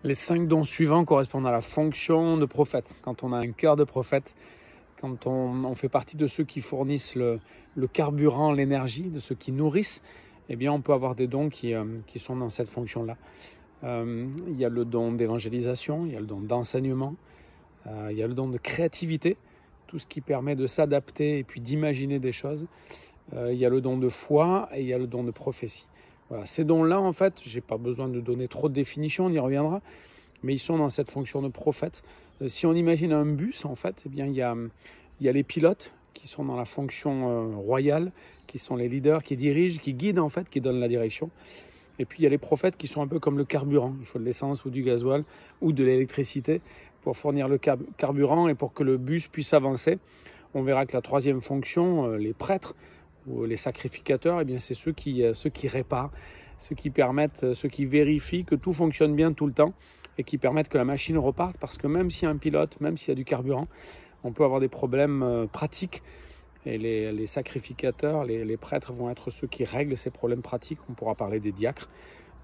Les 5 dons suivants correspondent à la fonction de prophète. Quand on a un cœur de prophète, quand on fait partie de ceux qui fournissent le carburant, l'énergie, de ceux qui nourrissent, eh bien on peut avoir des dons qui sont dans cette fonction-là. Il y a le don d'évangélisation, il y a le don d'enseignement, il y a le don de créativité, tout ce qui permet de s'adapter et puis d'imaginer des choses. Il y a le don de foi et il y a le don de prophétie. Voilà, ces dons-là, en fait, je n'ai pas besoin de donner trop de définitions, on y reviendra, mais ils sont dans cette fonction de prophète. Si on imagine un bus, en fait, eh bien, il y a les pilotes qui sont dans la fonction royale, qui sont les leaders, qui dirigent, qui guident, en fait, qui donnent la direction. Et puis, il y a les prophètes qui sont un peu comme le carburant. Il faut de l'essence ou du gasoil ou de l'électricité pour fournir le carburant et pour que le bus puisse avancer. On verra que la troisième fonction, les prêtres, ou les sacrificateurs, eh bien c'est ceux qui réparent, ceux qui permettent, ceux qui vérifient que tout fonctionne bien tout le temps et qui permettent que la machine reparte, parce que même s'il y a un pilote, même s'il y a du carburant, on peut avoir des problèmes pratiques et les sacrificateurs, les prêtres vont être ceux qui règlent ces problèmes pratiques. On pourra parler des diacres,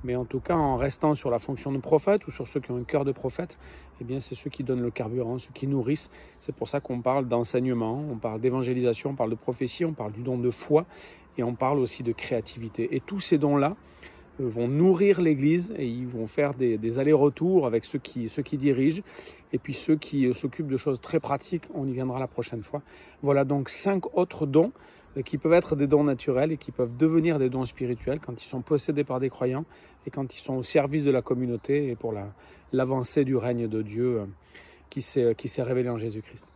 mais en tout cas en restant sur la fonction de prophète ou sur ceux qui ont un cœur de prophète, eh bien c'est ceux qui donnent le carburant, ceux qui nourrissent. C'est pour ça qu'on parle d'enseignement, on parle d'évangélisation, on parle de prophétie, on parle du don de foi et on parle aussi de créativité. Et tous ces dons-là vont nourrir l'Église et ils vont faire des allers-retours avec ceux qui dirigent et puis ceux qui s'occupent de choses très pratiques. On y viendra la prochaine fois. Voilà donc 5 autres dons qui peuvent être des dons naturels et qui peuvent devenir des dons spirituels quand ils sont possédés par des croyants et quand ils sont au service de la communauté et pour l'avancée du règne de Dieu qui s'est révélé en Jésus-Christ.